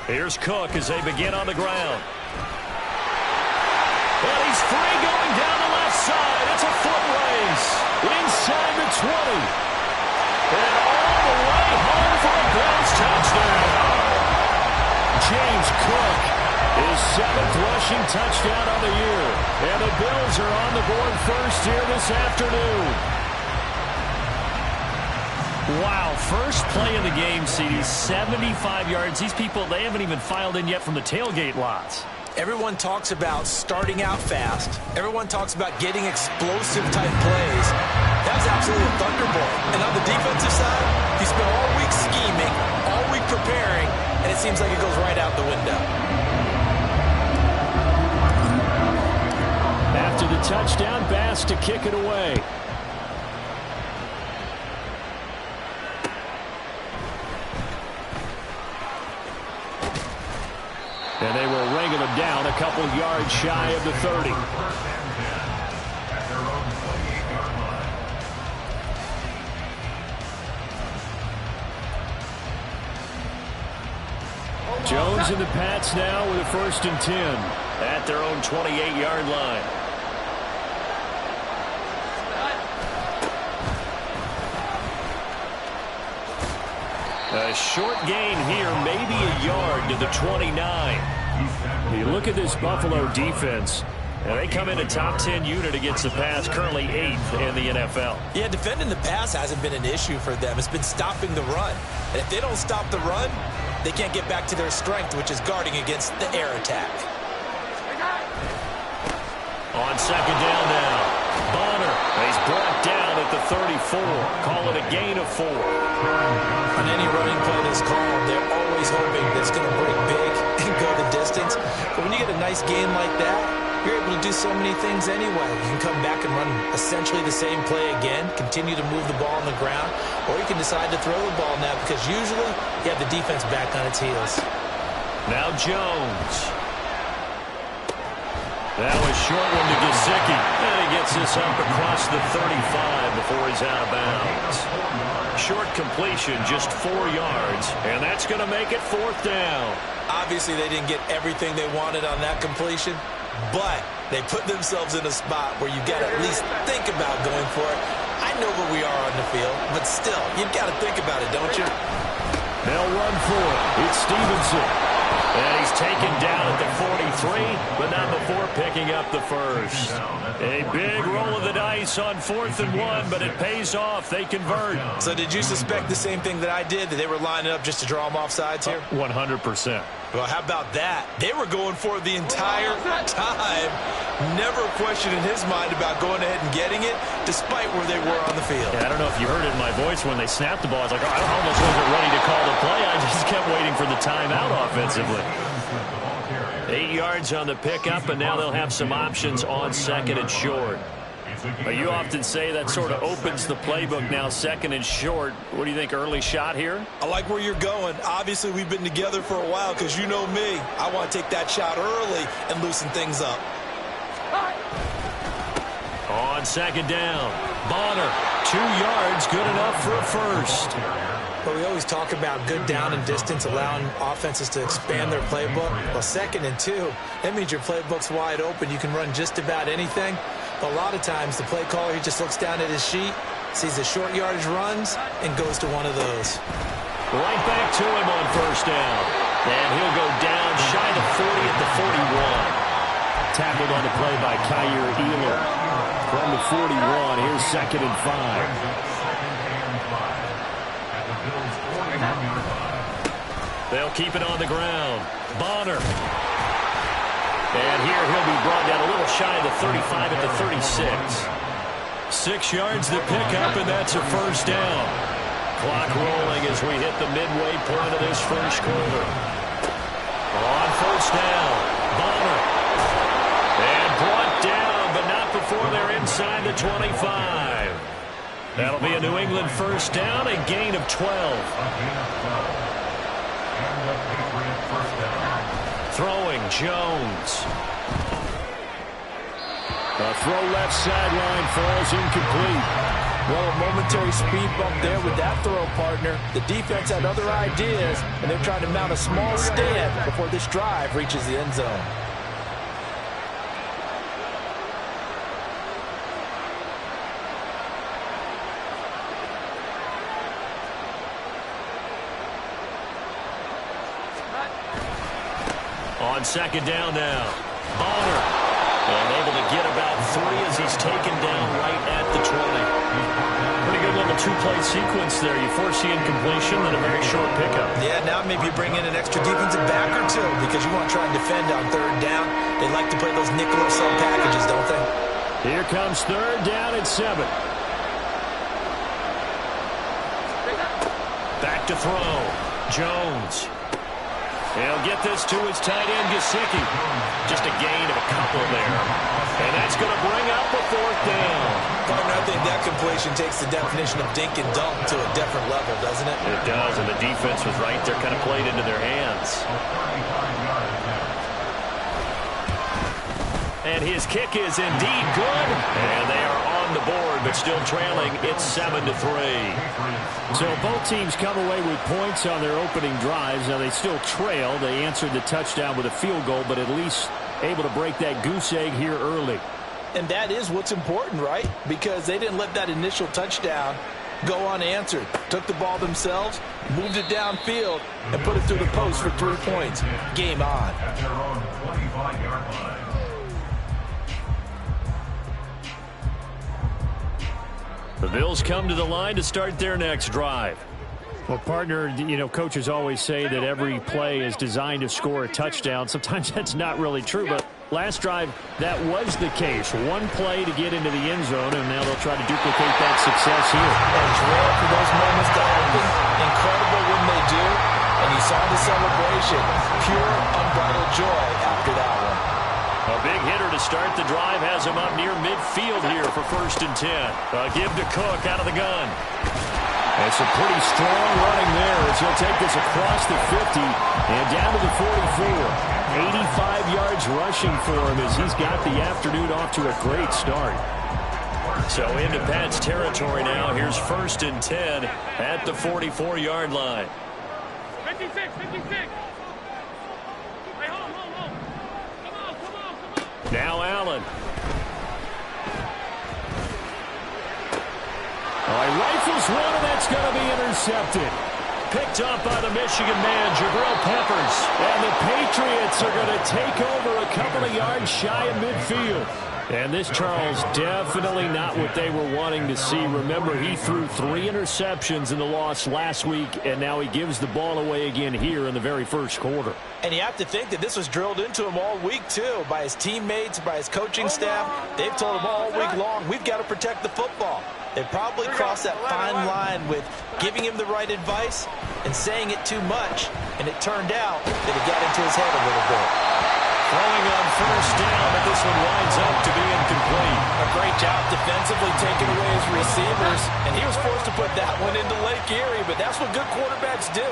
Here's Cook as they begin on the ground. And he's free going down the left side. It's a foot race inside the 20. And all the way home for a Browns touchdown. James Cook, his 7th rushing touchdown on the year. And the Bills are on the board first here this afternoon. Wow, first play of the game, CD, 75 yards. These people, they haven't even filed in yet from the tailgate lots. Everyone talks about starting out fast. Everyone talks about getting explosive-type plays. That was absolutely a thunderbolt. And on the defensive side, he spent all week scheming, all week preparing, and it seems like it goes right out the window. After the touchdown, Bass to kick it away. And they will wrangle him down a couple yards shy of the 30. Jones and the Pats now with a 1st and 10 at their own 28-yard line. A short gain here, maybe a yard to the 29. You look at this Buffalo defense, and they come in a top 10 unit against the pass, currently 8th in the NFL. Yeah, defending the pass hasn't been an issue for them. It's been stopping the run. And if they don't stop the run, they can't get back to their strength, which is guarding against the air attack. On 2nd down now, Bonner. He's brought down at the 34. Call it a gain of 4. On any running play that's called, they're always hoping that it's going to break big and go the distance. But when you get a nice game like that, you're able to do so many things anyway. You can come back and run essentially the same play again, continue to move the ball on the ground, or you can decide to throw the ball now because usually you have the defense back on its heels. Now Jones. That was short one to Gesicki. And he gets this up across the 35 before he's out of bounds. Short completion, just 4 yards, and that's going to make it 4th down. Obviously, they didn't get everything they wanted on that completion, but they put themselves in a spot where you got to at least think about going for it. I know where we are on the field, but still, you've got to think about it, don't you? They'll run for it. It's Stevenson. And he's taken down at the 43, but not before picking up the 1st. A big roll of the dice on 4th and 1, but it pays off. They convert. So did you suspect the same thing that I did, that they were lining up just to draw them off sides here? 100%. Well, how about that? They were going for it the entire time. Never a question in his mind about going ahead and getting it, despite where they were on the field. Yeah, I don't know if you heard it in my voice when they snapped the ball. I was like, oh, I almost wasn't ready to call the play. I just kept waiting for the timeout offensively. 8 yards on the pickup, and now they'll have some options on 2nd and short. You often say that sort of opens the playbook now, 2nd and short. What do you think, early shot here? I like where you're going. Obviously, we've been together for a while because you know me. I want to take that shot early and loosen things up. On 2nd down, Bonner, 2 yards, good enough for a 1st. But we always talk about good down and distance, allowing offenses to expand their playbook. Well, 2nd and 2, that means your playbook's wide open. You can run just about anything. But a lot of times, the play caller, he just looks down at his sheet, sees the short yardage runs, and goes to one of those. Right back to him on 1st down. And he'll go down shy of 40 at the 41. Tackled on the play by Kyer Ealer. From the 41, here's 2nd and 5. They'll keep it on the ground. Bonner. And here he'll be brought down a little shy of the 35 at the 36. 6 yards to pick up, and that's a 1st down. Clock rolling as we hit the midway point of this 1st quarter. On 1st down, Bonner. And brought down, but not before they're inside the 25. That'll be a New England 1st down, a gain of 12. Throwing Jones. A throw left sideline falls incomplete. Well, a momentary speed bump there with that throw, partner. The defense had other ideas, and they're trying to mount a small stand before this drive reaches the end zone. On second down now. Bonner. And able to get about 3 as he's taken down right at the 20. Pretty good little two-play sequence there. You force the incompletion and a very short pickup. Yeah, now maybe you bring in an extra defensive back or two because you want to try and defend on third down. They like to play those nickel or sub packages, don't they? Here comes third down and 7. Back to throw. Jones. He'll get this to his tight end, Gesicki. Just a gain of a couple there. And that's going to bring up a fourth down. Partner, I think that completion takes the definition of dink and dunk to a different level, doesn't it? It does, and the defense was right there, kind of played into their hands. And his kick is indeed good. And they are on the board, but still trailing. It's 7-3. So both teams come away with points on their opening drives. Now they still trail. They answered the touchdown with a field goal, but at least able to break that goose egg here early. And that is what's important, right? Because they didn't let that initial touchdown go unanswered. Took the ball themselves, moved it downfield, and put it through the post for 3 points. Game on. The Bills come to the line to start their next drive. Well, partner, you know, coaches always say that every play is designed to score a touchdown. Sometimes that's not really true, but last drive, that was the case. One play to get into the end zone, and now they'll try to duplicate that success here. And it's rare for those moments to happen. Incredible when they do. And you saw the celebration. Pure, unbridled joy after that one. A big hitter to start the drive has him up near midfield here for 1st and 10. A give to Cook out of the gun. And some pretty strong running there as he'll take this across the 50 and down to the 44. 85 yards rushing for him as he's got the afternoon off to a great start. So into Pat's territory now. Here's 1st and 10 at the 44-yard line. 56, 56. Now Allen. Rifles one, and that's going to be intercepted. Picked up by the Michigan man, Jabril Peppers. And the Patriots are going to take over a couple of yards shy of midfield. And this, Charles, definitely not what they were wanting to see. Remember, he threw 3 interceptions in the loss last week, and now he gives the ball away again here in the very first quarter. And you have to think that this was drilled into him all week, too, by his teammates, by his coaching staff. They've told him all week long, we've got to protect the football. They probably crossed that fine line with giving him the right advice and saying it too much, and it turned out that it got into his head a little bit. Throwing on 1st down, but this one winds up to be incomplete. A great job defensively taking away his receivers, and he was forced to put that one into Lake Erie, but that's what good quarterbacks do.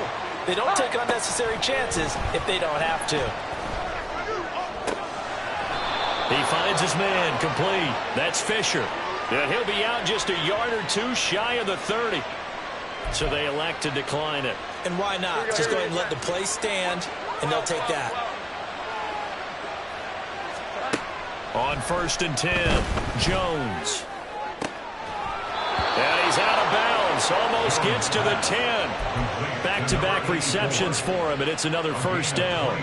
They don't take unnecessary chances if they don't have to. He finds his man, complete. That's Fisher. And he'll be out just a yard or 2 shy of the 30. So they elect to decline it. And why not? Just go ahead and let the play stand, and they'll take that. On 1st and 10, Jones. And he's out of bounds. Almost gets to the 10. Back-to-back receptions for him, and it's another 1st down.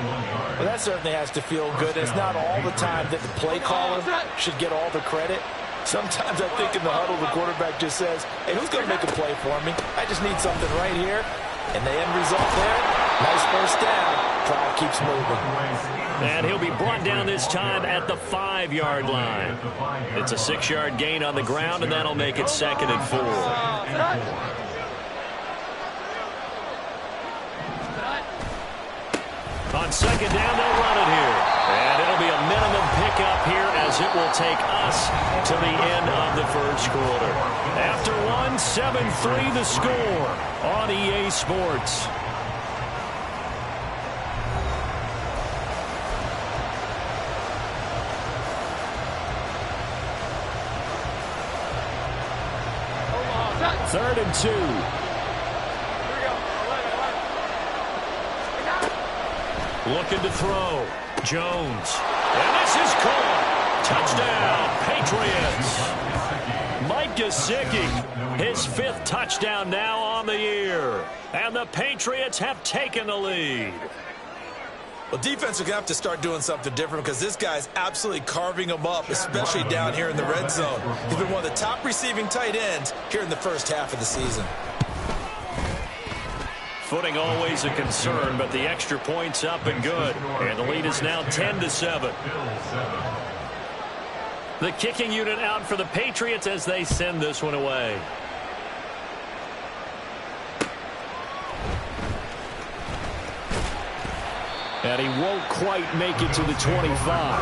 Well, that certainly has to feel good. It's not all the time that the play caller should get all the credit. Sometimes I think in the huddle, the quarterback just says, hey, who's going to make a play for me? I just need something right here. And the end result there, nice 1st down. Drive keeps moving. And he'll be brought down this time at the 5-yard line. It's a 6-yard gain on the ground, and that'll make it 2nd and 4. On 2nd down, they'll run it here. And it'll be a minimum pickup here as it will take us to the end of the 1st quarter. After 7-3 the score on EA Sports. 3rd and 2. Looking to throw. Jones. And this is caught. Touchdown, Patriots. Mike Gesicki, his 5th touchdown now on the year. And the Patriots have taken the lead. Well, defense are going to have to start doing something different because this guy's absolutely carving them up, especially down here in the red zone. He's been one of the top receiving tight ends here in the first half of the season. Footing always a concern, but the extra point's up and good. And the lead is now 10-7. The kicking unit out for the Patriots as they send this one away. And he won't quite make it to the 25.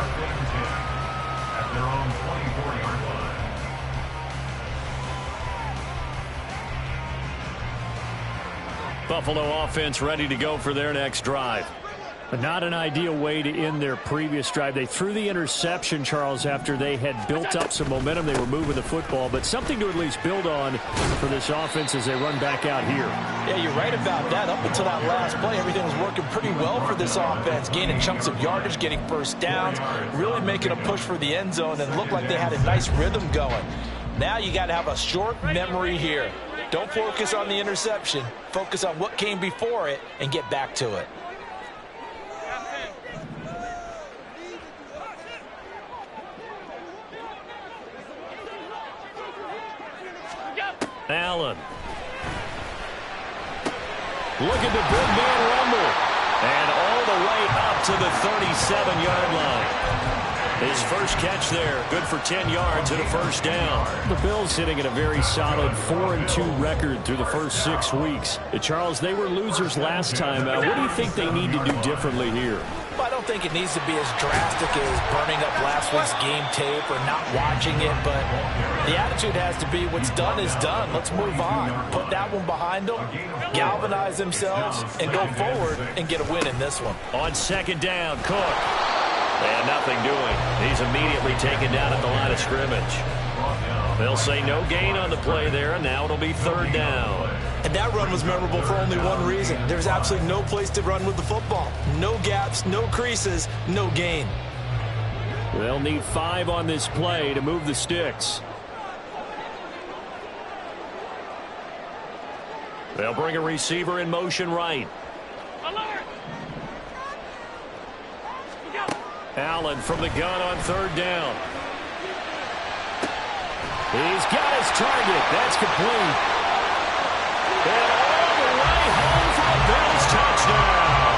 Buffalo offense ready to go for their next drive. But not an ideal way to end their previous drive. They threw the interception, Charles, after they had built up some momentum. They were moving the football, but something to at least build on for this offense as they run back out here. Yeah, you're right about that. Up until that last play, everything was working pretty well for this offense, gaining chunks of yardage, getting first downs, really making a push for the end zone, and looked like they had a nice rhythm going. Now you got to have a short memory here. Don't focus on the interception. Focus on what came before it and get back to it. Allen. Look at the big man rumble. And all the way up to the 37-yard line. His first catch there, good for 10 yards and a first down. The Bills sitting at a very solid 4-2 record through the first 6 weeks. Charles, they were losers last time. What do you think they need to do differently here? I don't think it needs to be as drastic as burning up last week's game tape or not watching it, but the attitude has to be what's done is done. Let's move on. Put that one behind them, galvanize themselves, and go forward and get a win in this one. On 2nd down, Cook. And nothing doing. He's immediately taken down at the line of scrimmage. They'll say no gain on the play there, and now it'll be 3rd down. And that run was memorable for only one reason. There's absolutely no place to run with the football. No gaps, no creases, no gain. They'll need 5 on this play to move the sticks. They'll bring a receiver in motion right. Allen from the gun on 3rd down. He's got his target. That's complete. And all the way home for the Bills touchdown.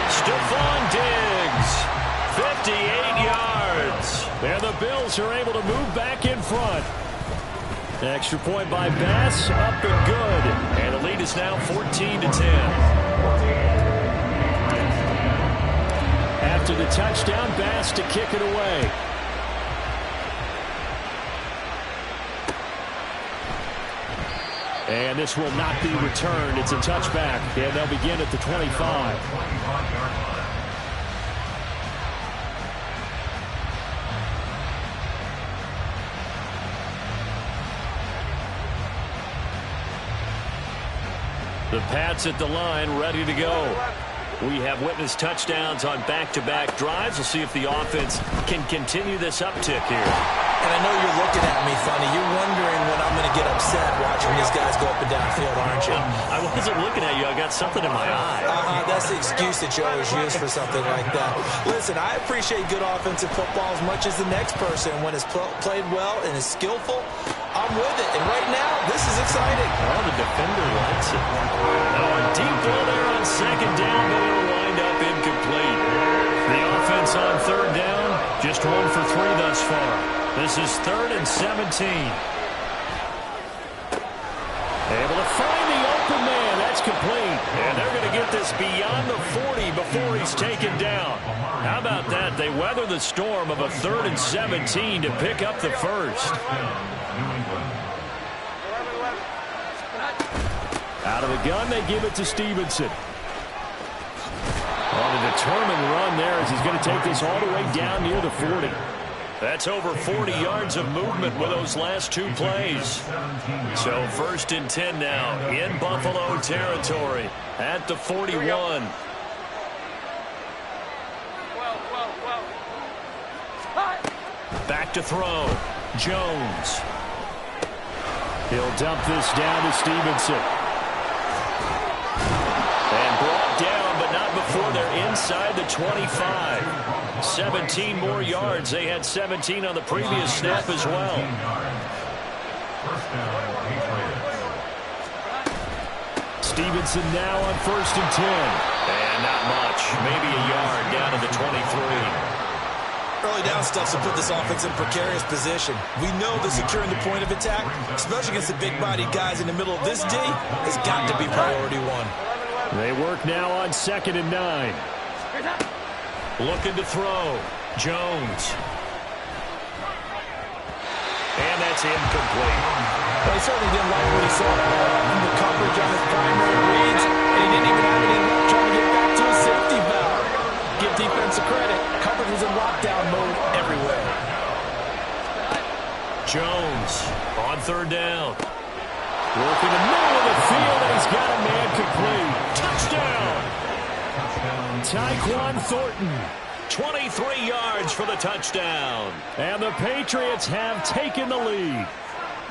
Stephon Diggs, 58 yards. And the Bills are able to move back in front. Extra point by Bass, up and good. And the lead is now 14-10. After the touchdown, Bass to kick it away. And this will not be returned. It's a touchback, and they'll begin at the 25. The Pats at the line, ready to go. We have witnessed touchdowns on back-to-back drives. We'll see if the offense can continue this uptick here. And I know you're looking at me funny. You're wondering when I'm going to get upset watching these guys go up and down the field, aren't you? I wasn't looking at you. I got something in my eye. That's the excuse that you always use for something like that. Listen, I appreciate good offensive football as much as the next person. When it's played well and is skillful, I'm with it. And right now, this is exciting. Oh, the defender likes it. Now a deep ball there on 2nd down, but it'll wind up incomplete. The offense on 3rd down, just 1 for 3 thus far. This is 3rd and 17. Able to find the open man. That's complete. And they're going to get this beyond the 40 before he's taken down. How about that? They weather the storm of a 3rd and 17 to pick up the first. Out of the gun, they give it to Stevenson. On a determined run there as he's going to take this all the way down near the 40. That's over 40 yards of movement with those last two plays. So 1st and 10 now in Buffalo territory at the 41. Back to throw. Jones. He'll dump this down to Stevenson. And brought down, but not before they're inside the 25. 17 more yards. They had 17 on the previous snap as well. Stevenson now on 1st and 10. And not much. Maybe a yard down to the 23. Early down stuff to put this offense in precarious position. We know that securing the point of attack, especially against the big-bodied guys in the middle of this D, has got to be priority one. They work now on 2nd and 9. Looking to throw. Jones. And that's incomplete. Well, he certainly didn't like what he saw in the coverage on his primary reads, and he didn't even have any luck trying to get back to his safety valve. Give defensive credit. Coverage was in lockdown mode everywhere. Jones on 3rd down. Working the middle of the field, and he's got a man complete. Touchdown! Tyquan Thornton. 23 yards for the touchdown. And the Patriots have taken the lead.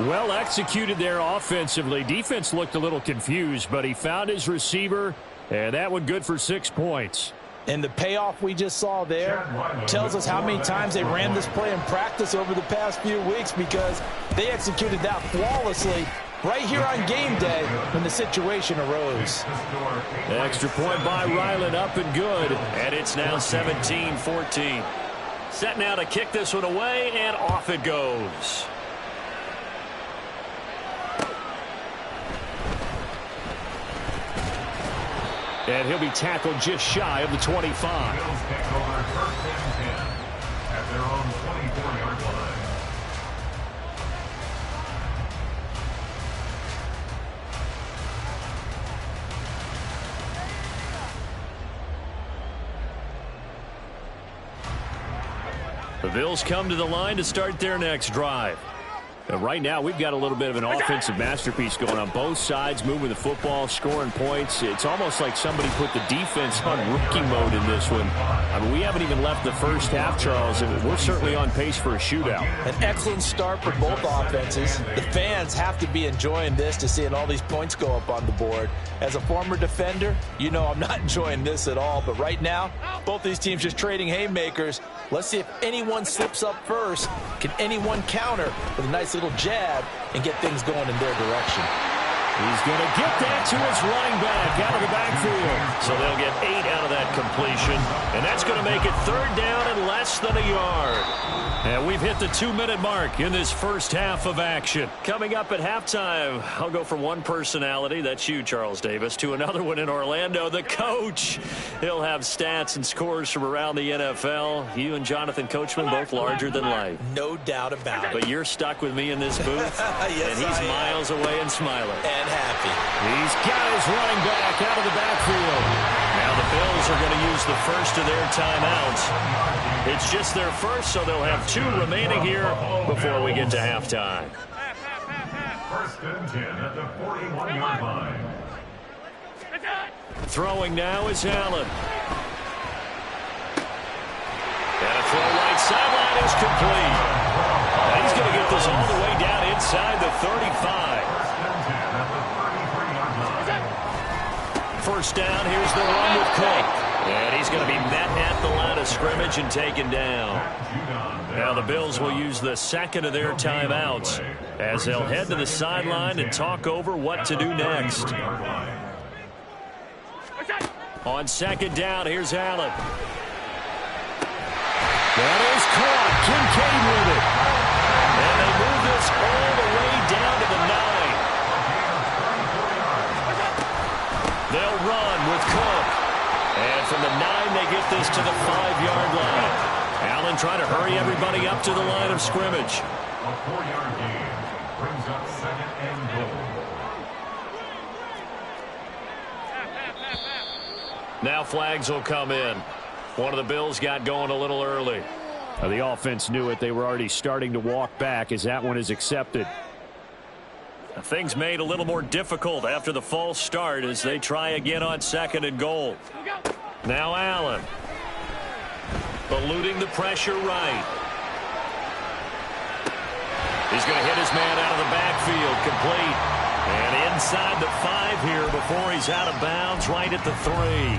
Well executed there offensively. Defense looked a little confused, but he found his receiver, and that one good for 6 points. And the payoff we just saw there tells us how many times they ran this play in practice over the past few weeks, because they executed that flawlessly right here on game day when the situation arose. Extra point by Ryland, up and good. And it's now 17-14. Set now to kick this one away, and off it goes. And he'll be tackled just shy of the 25. The Bills come to the line to start their next drive. And right now, we've got a little bit of an offensive masterpiece going on both sides, moving the football, scoring points. It's almost like somebody put the defense on rookie mode in this one. I mean, we haven't even left the first half, Charles, and we're certainly on pace for a shootout. An excellent start for both offenses. The fans have to be enjoying this, to seeing all these points go up on the board. As a former defender, you know I'm not enjoying this at all. But right now, both these teams just trading haymakers. Let's see if anyone slips up first. Can anyone counter with a nice little jab and get things going in their direction? He's going to get that to his running back out of the backfield. So they'll get 8 out of that completion, and that's going to make it 3rd down and less than a yard. And we've hit the 2-minute mark in this first half of action. Coming up at halftime, I'll go from one personality, that's you, Charles Davis, to another one in Orlando, the coach. He'll have stats and scores from around the NFL. You and Jonathan Coachman, both larger than life. No doubt about it. But you're stuck with me in this booth, yes, and he's miles away and smiling. And happy. He's got his running back out of the backfield. Now the Bills are going to use the first of their timeouts. It's just their first, so they'll have 2 remaining here before we get to halftime. 1st and 10 at the 41-yard line. Throwing now is Allen. And a throw right sideline is complete. Now he's going to get this all the way down inside the 35. 1st down, here's the run with Cook. And he's going to be met at the line of scrimmage and taken down. Now the Bills will use the second of their timeouts as they'll head to the sideline and talk over what to do next. On 2nd down, here's Allen. That is caught. Kincaid with it. And they move this all the way down to the 9. They'll run with Cook. And from the 9, they get this to the 5-yard line. Allen trying to hurry everybody up to the line of scrimmage. A 4-yard gain brings up 2nd and goal. Now flags will come in. One of the Bills got going a little early. The offense knew it. They were already starting to walk back as that one is accepted. Things made a little more difficult after the false start as they try again on 2nd and goal. Now Allen. Eluding the pressure right. He's going to hit his man out of the backfield. Complete. And inside the 5 here before he's out of bounds right at the 3.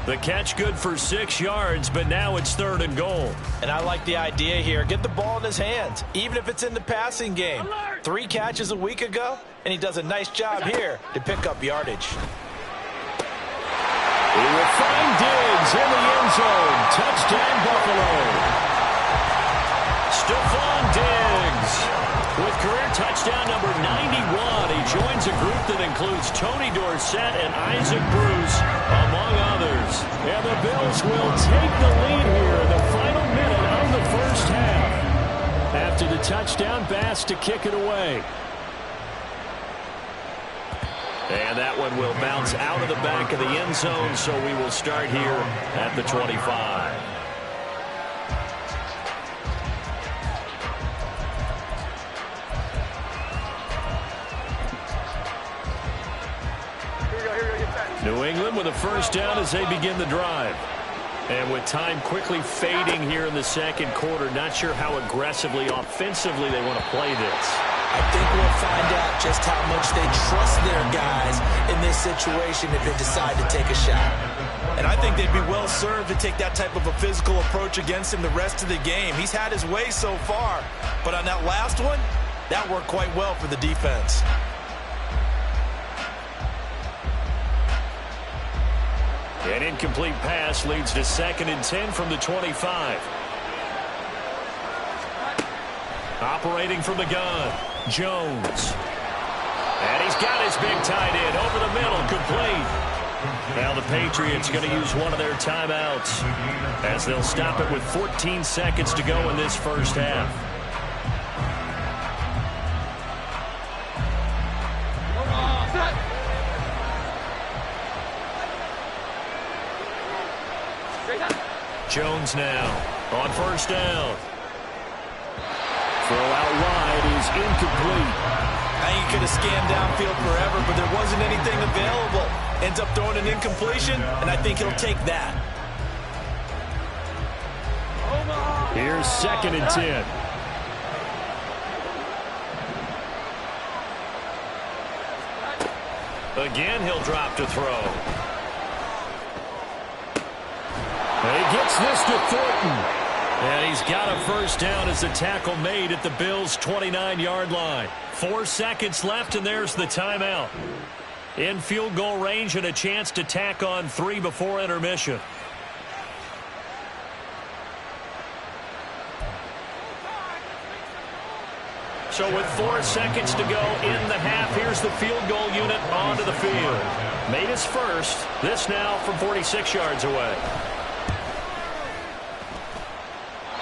The catch good for 6 yards, but now it's 3rd and goal. And I like the idea here. Get the ball in his hands, even if it's in the passing game. 3 catches a week ago, and he does a nice job here to pick up yardage. He will find Diggs in the end zone. Touchdown, Buffalo. Stephon Diggs with career touchdown number 91. He joins a group that includes Tony Dorsett and Isaac Bruce, among others. And the Bills will take the lead here in the final minute of the first half. After the touchdown, Bass to kick it away. And that one will bounce out of the back of the end zone, so we will start here at the 25. New England with a first down as they begin the drive. And with time quickly fading here in the 2nd quarter, not sure how aggressively, offensively they want to play this. I think we'll find out just how much they trust their guys in this situation if they decide to take a shot. And I think they'd be well served to take that type of a physical approach against him the rest of the game. He's had his way so far, but on that last one, that worked quite well for the defense. An incomplete pass leads to 2nd and 10 from the 25. Operating from the gun, Jones. And he's got his big tight end over the middle, complete. Now the Patriots going to use one of their timeouts as they'll stop it with 14 seconds to go in this first half. Jones now on first down. Throw out wide is incomplete. I think he could have scanned downfield forever, but there wasn't anything available. Ends up throwing an incompletion, and I think he'll take that. Here's 2nd and 10. Again, he'll drop to throw. He gets this to Thornton. And he's got a first down as the tackle made at the Bills' 29-yard line. 4 seconds left, and there's the timeout. In field goal range and a chance to tack on 3 before intermission. So with 4 seconds to go in the half, here's the field goal unit onto the field. Made his first. This now from 46 yards away.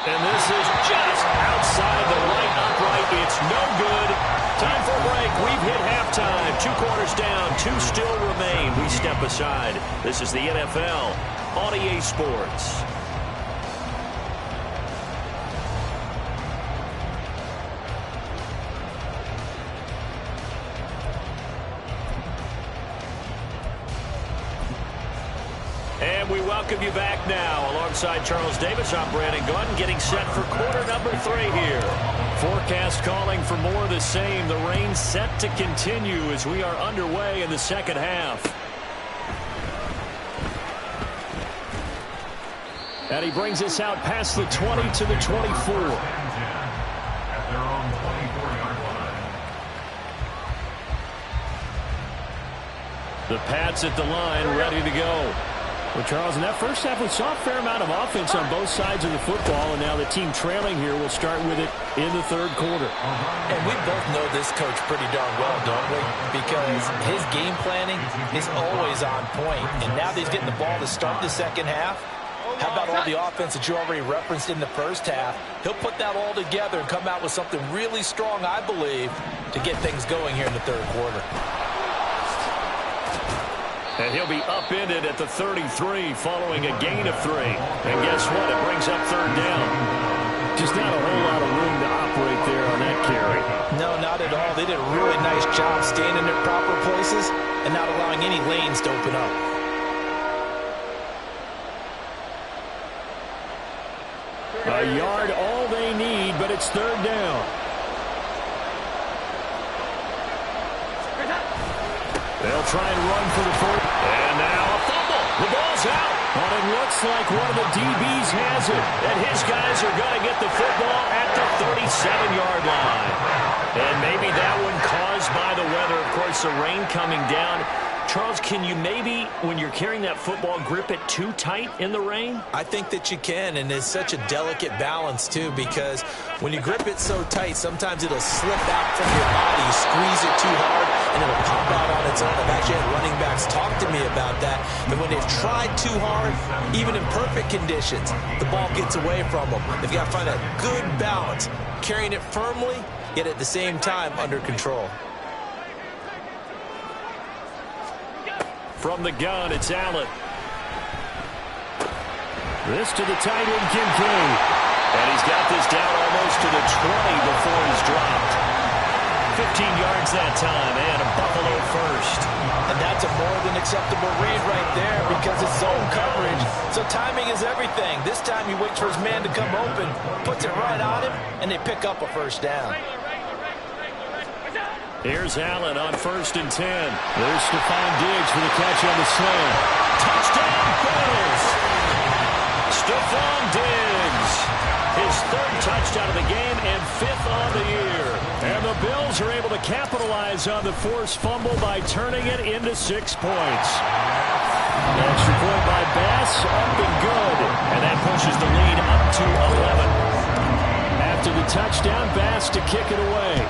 And this is just outside the right upright. It's no good. Time for a break. We've hit halftime. 2 quarters down. 2 still remain. We step aside. This is the NFL on EA Sports. And we welcome you back now. Alongside Charles Davis, I'm Brandon Gordon, getting set for quarter number 3 here. Forecast calling for more of the same. The rain set to continue as we are underway in the second half. And he brings us out past the 20 to the 24. At their own 24-yard line. The Pats at the line, ready to go. Well, Charles, in that first half, we saw a fair amount of offense on both sides of the football, and now the team trailing here will start with it in the 3rd quarter. And we both know this coach pretty darn well, don't we? Because his game planning is always on point. And now that he's getting the ball to start the second half, how about all the offense that you already referenced in the first half? He'll put that all together and come out with something really strong, I believe, to get things going here in the 3rd quarter. And he'll be upended at the 33 following a gain of 3. And guess what? It brings up third down. Just not a whole lot of room to operate there on that carry. No, not at all. They did a really nice job staying in their proper places and not allowing any lanes to open up. A yard all they need, but it's third down. They'll try and run for the first. And now a fumble. The ball's out. But it looks like one of the DBs has it. And his guys are going to get the football at the 37-yard line. And maybe that one caused by the weather. Of course, the rain coming down. Charles, can you maybe, when you're carrying that football, grip it too tight in the rain? I think that you can, and it's such a delicate balance, too, because when you grip it so tight, sometimes it'll slip out from your body. You squeeze it too hard, and it'll pop out on its own. I've actually had running backs talk to me about that when they've tried too hard, even in perfect conditions, the ball gets away from them. They've got to find a good balance, carrying it firmly, yet at the same time under control. From the gun, it's Allen. This to the tight end, Kincaid. And he's got this down almost to the 20 before he's dropped. 15 yards that time, and a Buffalo first. And that's a more than acceptable read right there because it's zone coverage. So timing is everything. This time he waits for his man to come open, puts it right on him, and they pick up a first down. Here's Allen on 1st and 10. There's Stephon Diggs for the catch on the slant. Touchdown, Bills! Stephon Diggs, his 3rd touchdown of the game and 5th on the year. And the Bills are able to capitalize on the forced fumble by turning it into 6 points. Extra point by Bass, up and good. And that pushes the lead up to 11. After the touchdown, Bass to kick it away.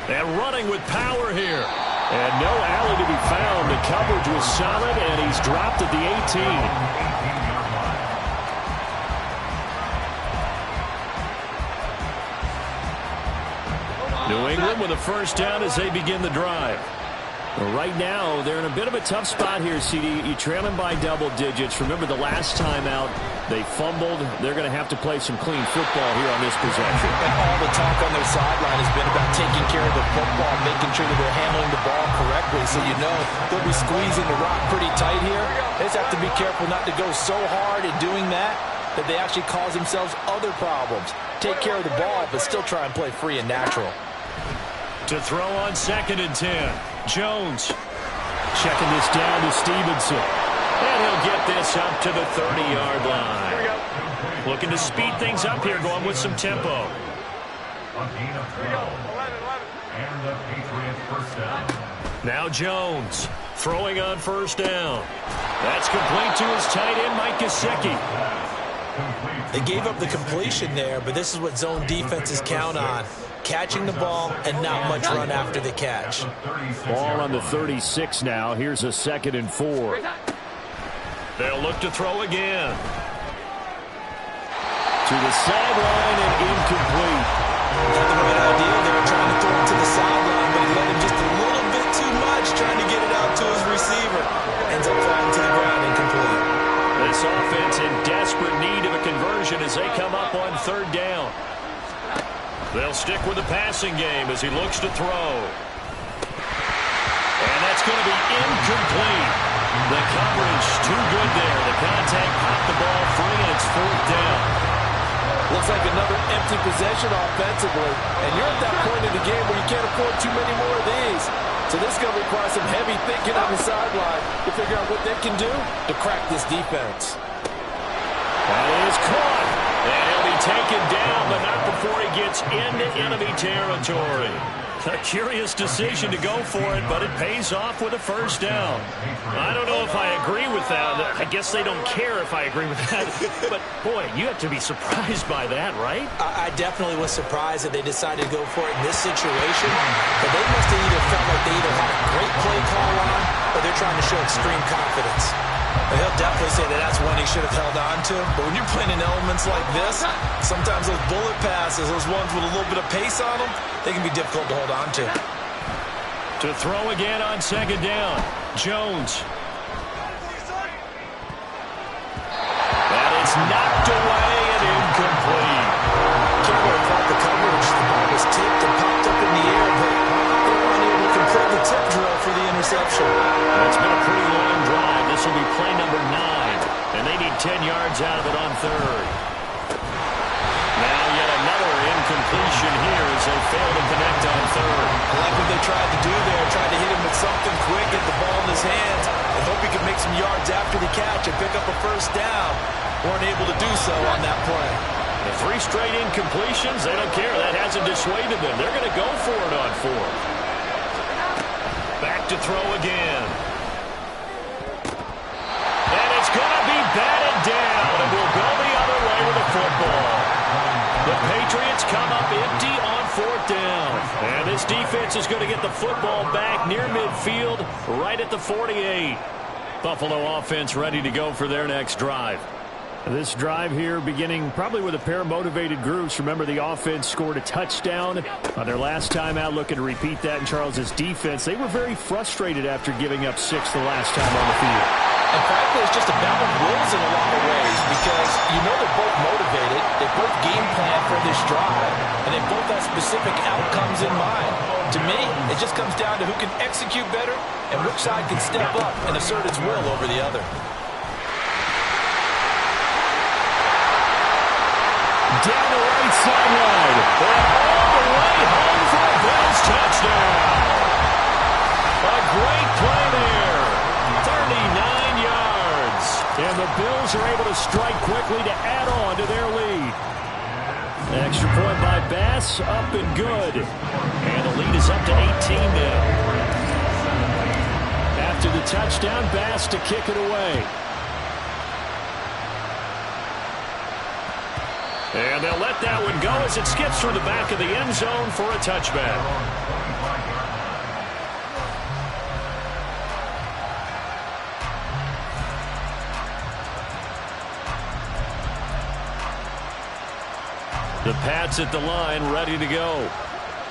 And running with power here. And no alley to be found. The coverage was solid, and he's dropped at the 18. New England with a first down as they begin the drive. Well, right now, they're in a bit of a tough spot here, CD. You trail them by double digits. Remember the last time out, they fumbled. They're going to have to play some clean football here on this possession. And all the talk on their sideline has been about taking care of the football, making sure that they're handling the ball correctly. So you know they'll be squeezing the rock pretty tight here. They just have to be careful not to go so hard in doing that they actually cause themselves other problems. Take care of the ball, but still try and play free and natural. To throw on 2nd and 10. Jones. Checking this down to Stevenson. And he'll get this up to the 30-yard line. Here we go. Looking to speed things up here, going with some tempo. A gain of 12. 11. And the Patriots first down. Now Jones throwing on 1st down. That's complete to his tight end, Mike Gesicki. They gave up the completion there, but this is what zone defenses count on. Catching the ball and not much run after the catch. Ball on the 36 now. Here's a 2nd and 4. They'll look to throw again. To the sideline and incomplete. Got the right idea there, trying to throw it to the sideline, but he let him just a little bit too much, trying to get it out to his receiver. Ends up falling to the ground incomplete. This offense in desperate need of a conversion as they come up on 3rd down. They'll stick with the passing game as he looks to throw. And that's going to be incomplete. The coverage too good there. The contact popped the ball free, and it's 4th down. Looks like another empty possession offensively. And you're at that point in the game where you can't afford too many more of these. So this is going to require some heavy thinking on the sideline to figure out what they can do to crack this defense. That is caught. And he'll be taken down, but not before he gets into enemy territory. A curious decision to go for it, but it pays off with a first down. I don't know if I agree with that. I guess they don't care if I agree with that. But, boy, you have to be surprised by that, right? I definitely was surprised that they decided to go for it in this situation. But they must have either felt like they either had a great play call on or they're trying to show extreme confidence. He'll definitely say that that's one he should have held on to. But when you're playing in elements like this, sometimes those bullet passes, those ones with a little bit of pace on them, they can be difficult to hold on to. To throw again on second down, Jones. And it's knocked away and incomplete. Can't really fault the coverage. The ball was tipped and popped up in the air, but they were unable to complete the tip drill for the interception. It's been a pretty long drive. This will be play number 9, and they need 10 yards out of it on third. Now yet another incompletion here as they fail to connect on third. I like what they tried to do there, tried to hit him with something quick, get the ball in his hands, and hope he could make some yards after the catch and pick up a first down. Weren't able to do so on that play. The 3 straight incompletions, they don't care. That hasn't dissuaded them. They're going to go for it on 4th. Back to throw again. And it's going to be batted down. And we'll go the other way with the football. The Patriots come up empty on 4th down. And this defense is going to get the football back near midfield, right at the 48. Buffalo offense ready to go for their next drive. This drive here beginning probably with a pair of motivated groups. Remember, the offense scored a touchdown on their last time out, looking to repeat that in Charles's defense. They were very frustrated after giving up 6 the last time on the field. And frankly, it's just a battle of wills in a lot of ways because you know they're both motivated, they both game plan for this drive, and they both have specific outcomes in mind. To me, it just comes down to who can execute better and which side can step up and assert its will over the other. Down the right sideline. All the way home for a Bills touchdown. A great play there. 39 yards. And the Bills are able to strike quickly to add on to their lead. Extra point by Bass, up and good. And the lead is up to 18 now. After the touchdown, Bass to kick it away. And they'll let that one go as it skips through the back of the end zone for a touchback. The Pats at the line, ready to go.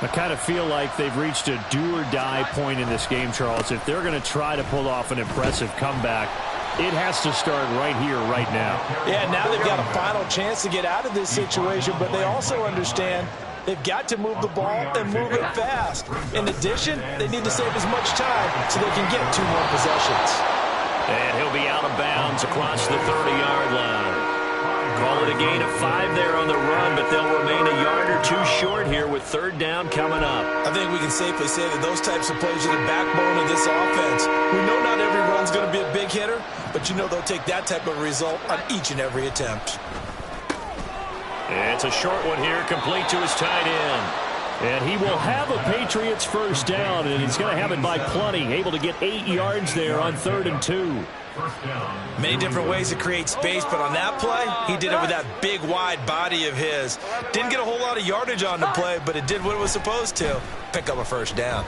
I kind of feel like they've reached a do-or-die point in this game, Charles. If they're going to try to pull off an impressive comeback, it has to start right here, right now. Yeah, now they've got a final chance to get out of this situation, but they also understand they've got to move the ball and move it fast. In addition, they need to save as much time so they can get 2 more possessions. And he'll be out of bounds across the 30-yard line. Call it a gain of 5 there on the run, but they'll remain a yard or 2 short here with 3rd down coming up. I think we can safely say that those types of plays are the backbone of this offense. We know not every run's going to be a big hitter, but you know they'll take that type of result on each and every attempt. It's a short one here, complete to his tight end. And he will have a Patriots first down, and he's going to have it by plenty. Able to get 8 yards there on 3rd and 2. Many different ways to create space, but on that play, he did it with that big, wide body of his. Didn't get a whole lot of yardage on the play, but it did what it was supposed to. Pick up a first down.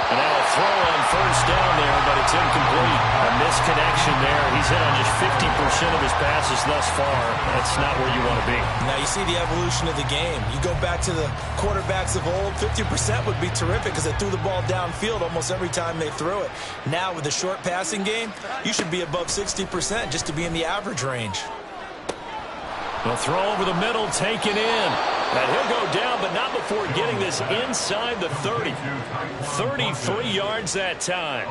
And now a throw on first down there, but it's incomplete. A misconnection there. He's hit on just 50% of his passes thus far. That's not where you want to be. Now you see the evolution of the game. You go back to the quarterbacks of old, 50% would be terrific because they threw the ball downfield almost every time they threw it. Now with the short passing game, you should be above 60% just to be in the average range. A throw over the middle, taken in. And he'll go down, but not before getting this inside the 30. 33 yards that time.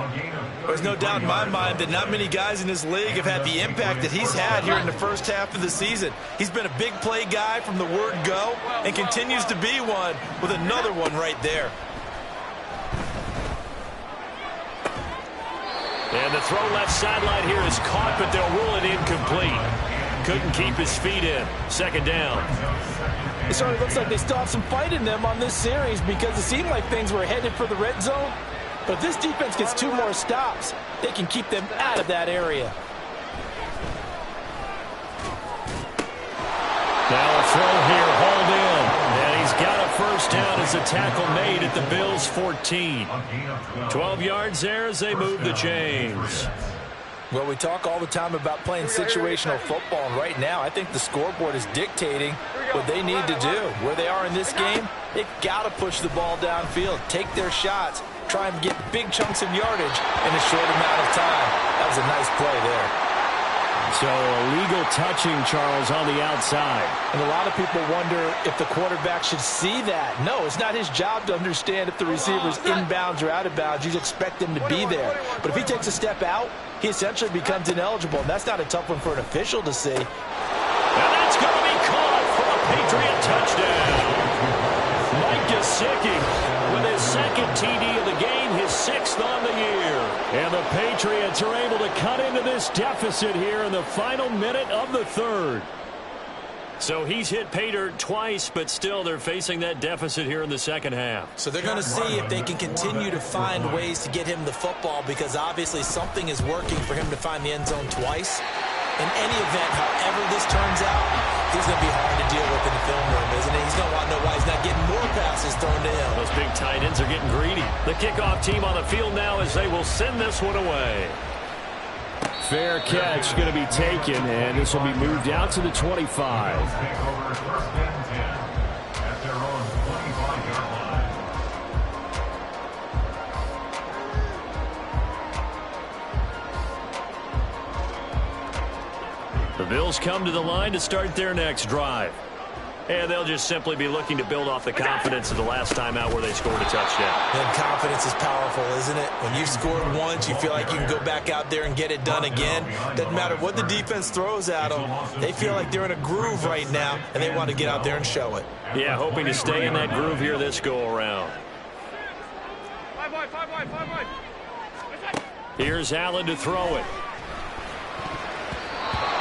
There's no doubt in my mind that not many guys in this league have had the impact that he's had here in the first half of the season. He's been a big play guy from the word go and continues to be one with another one right there. And the throw left sideline here is caught, but they'll rule it incomplete. Couldn't keep his feet in. 2nd down. It certainly looks like they still have some fight in them on this series because it seemed like things were headed for the red zone. But if this defense gets 2 more stops, they can keep them out of that area. Now a throw here, hauled in. And he's got a first down is a tackle made at the Bills' 14. 12 yards there as they move the chains. Well, we talk all the time about playing situational football, and right now I think the scoreboard is dictating what they need to do. Where they are in this game, they've got to push the ball downfield, take their shots, try and get big chunks of yardage in a short amount of time. That was a nice play there. So illegal touching, Charles, on the outside. And a lot of people wonder if the quarterback should see that. No, it's not his job to understand if the receiver's inbounds or out of bounds. You expect him to be there. But if he takes a step out, he essentially becomes ineligible. And that's not a tough one for an official to see. And that's going to be caught for a Patriot touchdown. Mike Gesicki with his second TD of the game, his 6th on the year. And the Patriots are able to cut into this deficit here in the final minute of the 3rd. So he's hit pay dirt twice, but still they're facing that deficit here in the second half. So they're going to see if they can continue to find ways to get him the football, because obviously something is working for him to find the end zone twice. In any event, however this turns out, he's going to be hard to deal with in the film room, isn't he? He's going to want to know why he's not getting more passes thrown to him. Those big tight ends are getting greedy. The kickoff team on the field now as they will send this one away. Fair catch going to be taken, and this will be moved out to the 25. The Bills come to the line to start their next drive. And they'll just simply be looking to build off the confidence of the last time out where they scored a touchdown. And confidence is powerful, isn't it? When you've scored once, you feel like you can go back out there and get it done again. Doesn't matter what the defense throws at them. They feel like they're in a groove right now, and they want to get out there and show it. Yeah, hoping to stay in that groove here this go-around. Here's Allen to throw it.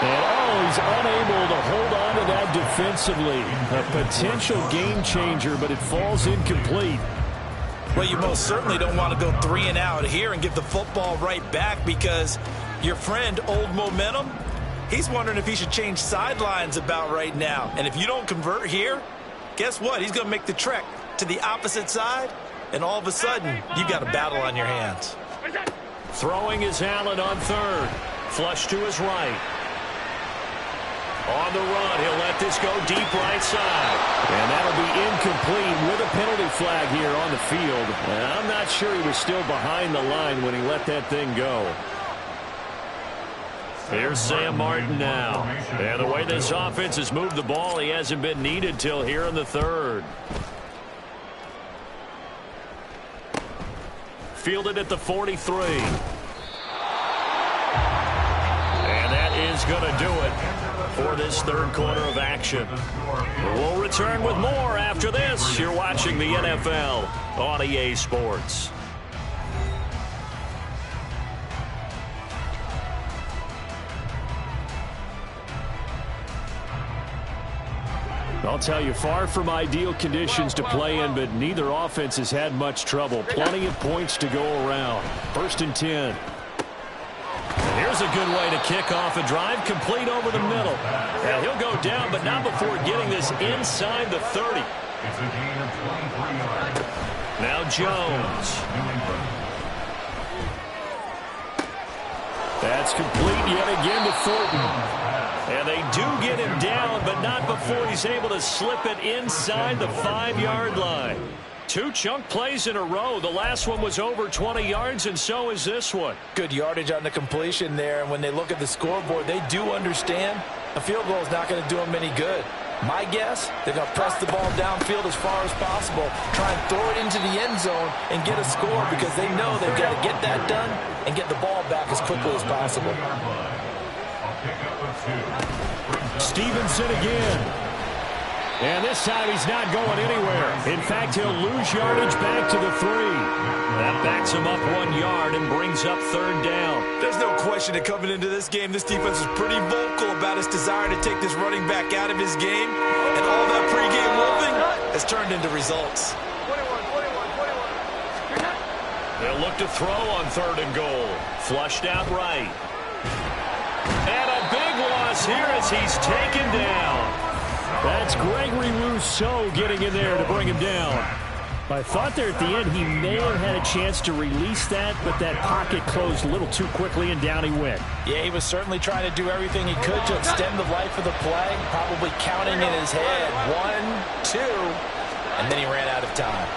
And, he's unable to hold on to that defensively. A potential game changer, but it falls incomplete. Well, you most certainly don't want to go 3 and out here and give the football right back, because your friend, Old Momentum, he's wondering if he should change sidelines about right now. And if you don't convert here, guess what? He's going to make the trek to the opposite side, and all of a sudden, you've got a battle on your hands. Throwing is Allen on 3rd. Flush to his right. On the run, he'll let this go deep right side. And that'll be incomplete with a penalty flag here on the field. And I'm not sure he was still behind the line when he let that thing go. Here's Sam Martin now. And the way this offense has moved the ball, he hasn't been needed till here in the 3rd. Fielded at the 43. And that is going to do it for this 3rd quarter of action. We'll return with more after this. You're watching the NFL on EA Sports. I'll tell you, far from ideal conditions to play in, but neither offense has had much trouble. Plenty of points to go around. 1st and 10. Here's a good way to kick off a drive, complete over the middle. And he'll go down, but not before getting this inside the 30. Now Jones. That's complete yet again to Thornton. And they do get him down, but not before he's able to slip it inside the 5-yard line. 2 chunk plays in a row. The last one was over 20 yards, and so is this one. Good yardage on the completion there. And when they look at the scoreboard, they do understand a field goal is not going to do them any good. My guess, they're going to press the ball downfield as far as possible, try and throw it into the end zone and get a score, because they know they've got to get that done and get the ball back as quickly as possible. Stevenson again. And this time he's not going anywhere. In fact, he'll lose yardage back to the 3. That backs him up 1 yard and brings up 3rd down. There's no question that coming into this game, this defense is pretty vocal about its desire to take this running back out of his game. And all that pregame wolfing has turned into results. 21. They'll look to throw on 3rd and goal. Flushed out right. And a big loss here as he's taken down. That's Gregory Rousseau getting in there to bring him down. I thought there at the end he may have had a chance to release that, but that pocket closed a little too quickly, and down he went. Yeah, he was certainly trying to do everything he could to extend the life of the play, probably counting in his head 1, 2, and then he ran out of time.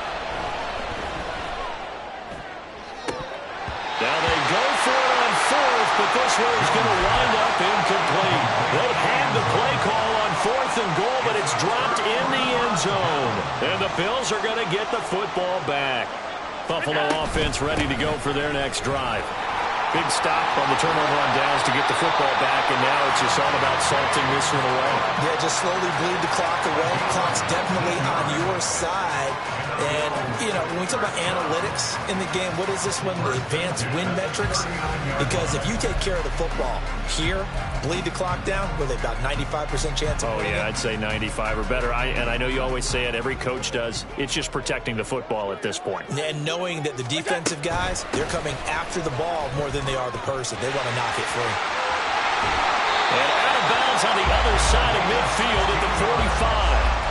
Now they go for it on fourth, but this one's going to wind up incomplete. They had the play call on 4th and goal, but it's dropped in the end zone. And the Bills are going to get the football back. Buffalo offense ready to go for their next drive. Big stop on the turnover on downs to get the football back, and now it's just all about salting this one away. Yeah, just slowly bleed the clock away. Clock's definitely on your side. And, you know, when we talk about analytics in the game, what is this one? The advanced win metrics? Because if you take care of the football here, bleed the clock down, with about 95% chance of winning. Oh, yeah, I'd say 95 or better. And I know you always say it, every coach does. It's just protecting the football at this point. And knowing that the defensive guys, they're coming after the ball more than they are the person. They want to knock it free. And out of bounds on the other side of midfield at the 45.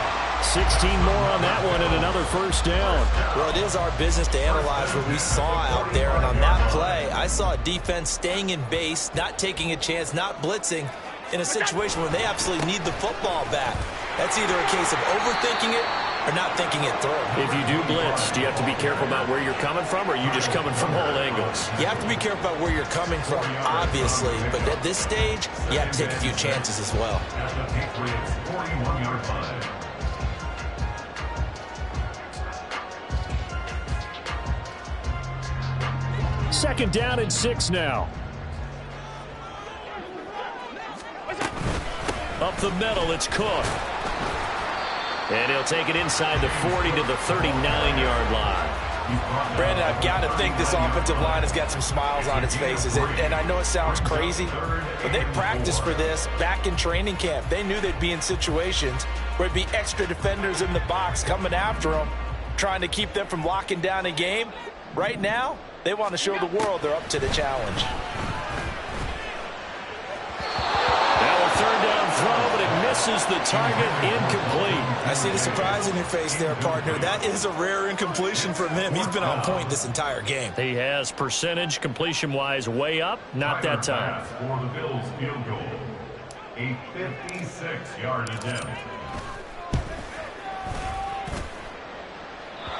16 more on that one and another first down. Well, it is our business to analyze what we saw out there. And on that play, I saw a defense staying in base, not taking a chance, not blitzing in a situation where they absolutely need the football back. That's either a case of overthinking it or not thinking it through. If you do blitz, do you have to be careful about where you're coming from, or are you just coming from all angles? You have to be careful about where you're coming from, obviously. But at this stage, you have to take a few chances as well. Second down and 6 now. Up the middle, it's Cook. And he'll take it inside the 40 to the 39-yard line. Brandon, I've got to think this offensive line has got some smiles on its faces. And I know it sounds crazy, but they practiced for this back in training camp. They knew they'd be in situations where it'd be extra defenders in the box coming after them, trying to keep them from locking down a game. Right now, they want to show the world they're up to the challenge. Now a third down throw, but it misses the target, incomplete. I see the surprise in your face there, partner. That is a rare incompletion from him. He's been on point this entire game. He has percentage completion-wise way up, not that time. For the Bills field goal, a 56-yard attempt.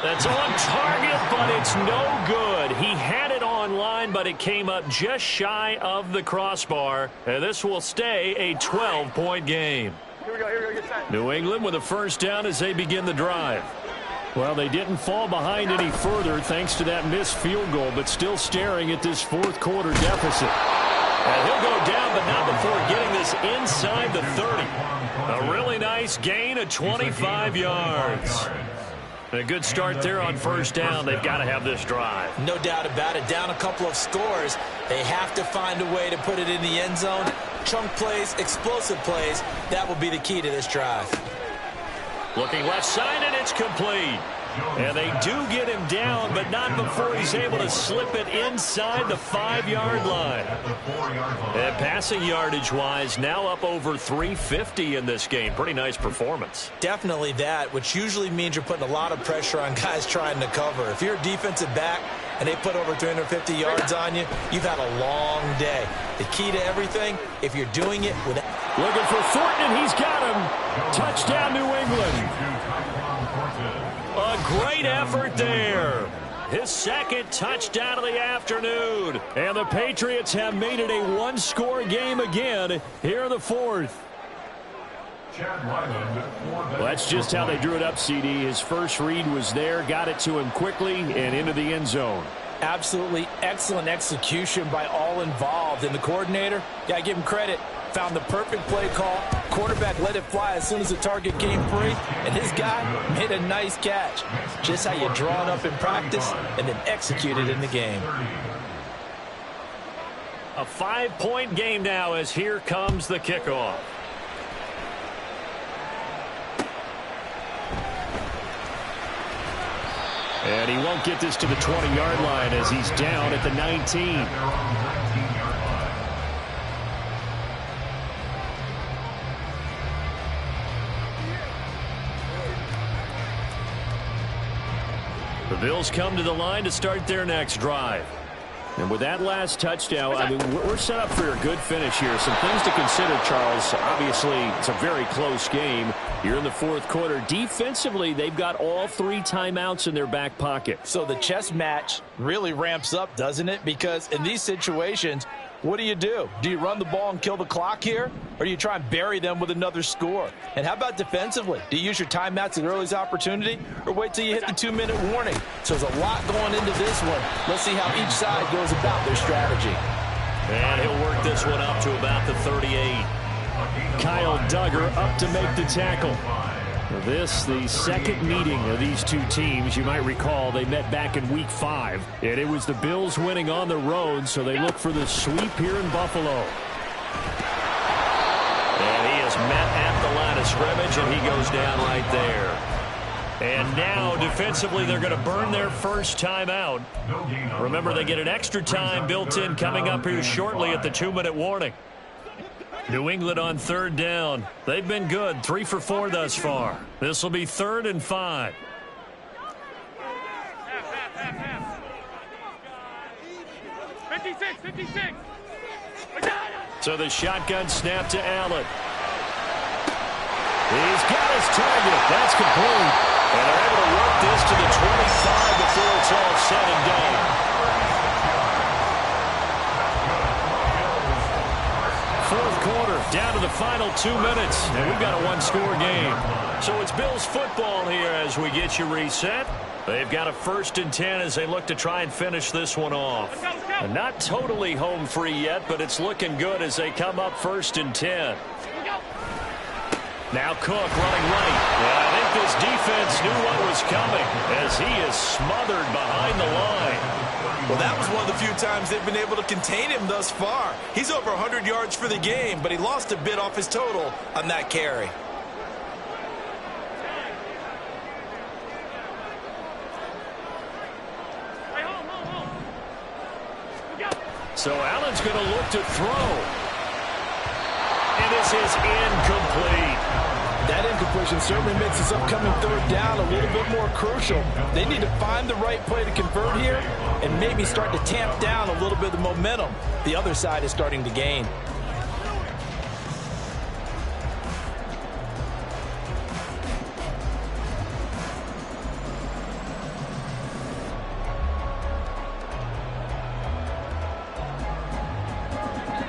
That's on target, but it's no good. He had it on line, but it came up just shy of the crossbar. And this will stay a 12-point game. Here we go, get set. New England with a first down as they begin the drive. Well, they didn't fall behind any further thanks to that missed field goal, but still staring at this fourth quarter deficit. And he'll go down, but not before getting this inside the 30. A really nice gain of 25 yards. A good start there on first down. They've got to have this drive. No doubt about it. Down a couple of scores. They have to find a way to put it in the end zone. Chunk plays, explosive plays. That will be the key to this drive. Looking left side, and it's complete. And they do get him down, but not before he's able to slip it inside the 5-yard line. And passing yardage-wise, now up over 350 in this game. Pretty nice performance. Definitely that, which usually means you're putting a lot of pressure on guys trying to cover. If you're a defensive back and they put over 350 yards on you, you've had a long day. The key to everything, if you're doing it with... Looking for Thornton, and he's got him. Touchdown, New England. A great effort there. His second touchdown of the afternoon. And the Patriots have made it a one-score game again here in the fourth. Well, that's just how they drew it up, CD. His first read was there, got it to him quickly, and into the end zone. Absolutely excellent execution by all involved. And the coordinator, got to give him credit, found the perfect play call. Quarterback let it fly as soon as the target came free, and his guy made a nice catch. Just how you draw it up in practice and then execute it in the game. A 5-point game now as here comes the kickoff. And he won't get this to the 20-yard line as he's down at the 19. The Bills come to the line to start their next drive. And with that last touchdown, I mean, we're set up for a good finish here. Some things to consider, Charles. Obviously, it's a very close game. You're in the fourth quarter. Defensively, they've got all 3 timeouts in their back pocket. So the chess match really ramps up, doesn't it? Because in these situations, what do? Do you run the ball and kill the clock here? Or do you try and bury them with another score? And how about defensively? Do you use your timeouts at earliest opportunity? Or wait till you hit the 2-minute warning? So there's a lot going into this one. Let's see how each side goes about their strategy. And he'll work this one up to about the 38. Kyle Duggar up to make the tackle. This, the second meeting of these two teams. You might recall they met back in Week 5. And it was the Bills winning on the road, so they look for the sweep here in Buffalo. And he is met at the line of scrimmage, and he goes down right there. And now, defensively, they're going to burn their first timeout. Remember, they get an extra time built in coming up here shortly at the 2-minute warning. New England on third down. They've been good, 3 for 4 thus far. This will be 3rd and 5. So the shotgun snap to Allen. He's got his target. That's complete. And they're able to work this to the 25 before it's all said and done. Fourth quarter, down to the final 2 minutes, and we've got a 1-score game. So it's Bills football here as we get you reset. They've got a 1st and 10 as they look to try and finish this one off. And not totally home free yet, but it's looking good as they come up 1st and 10. Now Cook running right. Yeah, I think this defense knew what was coming as he is smothered behind the line. Well, that was one of the few times they've been able to contain him thus far. He's over 100 yards for the game, but he lost a bit off his total on that carry. So Allen's going to look to throw. And this is incomplete. That incompletion certainly makes this upcoming 3rd down a little bit more crucial. They need to find the right play to convert here and maybe start to tamp down a little bit of the momentum the other side is starting to gain.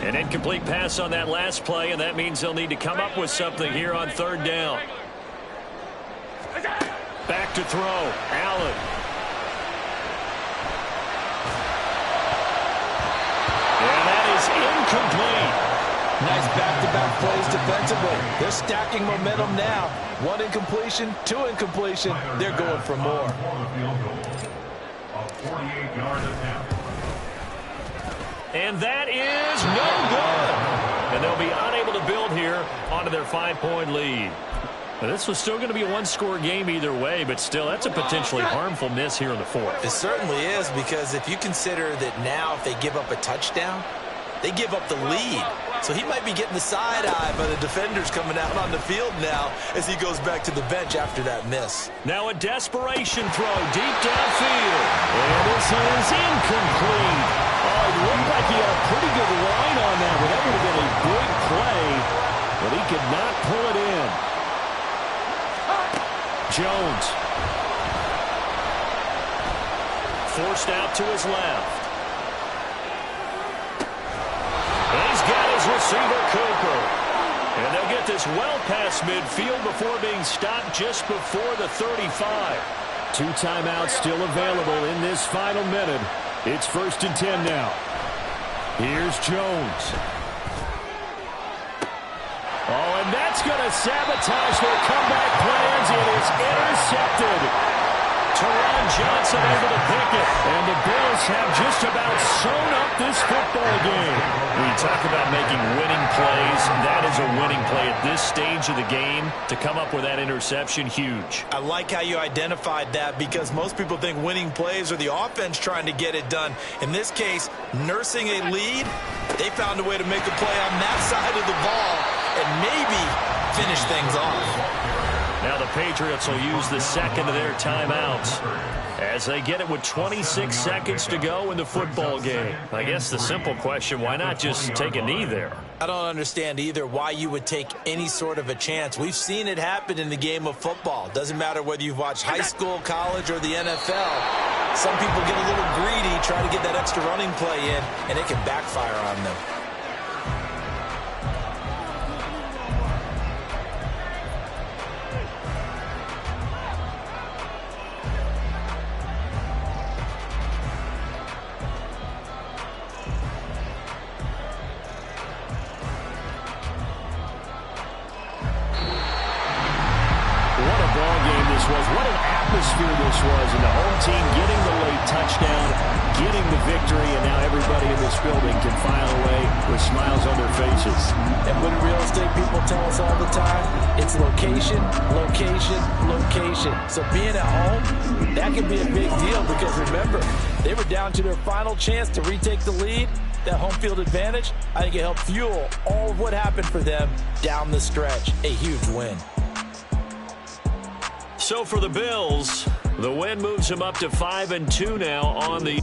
An incomplete pass on that last play, and that means they'll need to come up with something here on 3rd down. Back to throw. Allen. And that is incomplete. Nice back-to-back plays defensively. They're stacking momentum now. 1 incompletion, 2 incompletion. They're going for more. A 48-yard attempt. And that is no good. And they'll be unable to build here onto their 5-point lead. Now, this was still going to be a 1-score game either way, but still, that's a potentially harmful miss here in the 4th. It certainly is, because if you consider that now if they give up a touchdown, they give up the lead. So he might be getting the side eye by the defenders coming out on the field now as he goes back to the bench after that miss. Now a desperation throw deep downfield. And this is incomplete. Oh, it looked like he had a pretty good line on that. That would have been a big play, but he could not pull it in. Jones. Forced out to his left. And he's got his receiver, Cooper. And they'll get this well past midfield before being stopped just before the 35. 2 timeouts still available in this final minute. It's 1st and 10 now. Here's Jones. Oh, and that's going to sabotage their comeback plans. It is intercepted. Teron Johnson able to pick it. And the Bills have just about sewn up this football game. When you talk about making winning plays, that is a winning play at this stage of the game. To come up with that interception, huge. I like how you identified that, because most people think winning plays are the offense trying to get it done. In this case, nursing a lead, they found a way to make a play on that side of the ball and maybe finish things off. Now the Patriots will use the second of their timeouts as they get it with 26 seconds to go in the football game. I guess the simple question, why not just take a knee there? I don't understand either why you would take any sort of a chance. We've seen it happen in the game of football. Doesn't matter whether you've watched high school, college, or the NFL. Some people get a little greedy, try to get that extra running play in, and it can backfire on them. What an atmosphere this was, and the home team getting the late touchdown, getting the victory, and now everybody in this building can file away with smiles on their faces. And what do real estate people tell us all the time? It's location, location, location. So being at home, that can be a big deal because remember, they were down to their final chance to retake the lead. That home field advantage, I think it helped fuel all of what happened for them down the stretch. A huge win. So for the Bills, the win moves them up to 5-2 now on the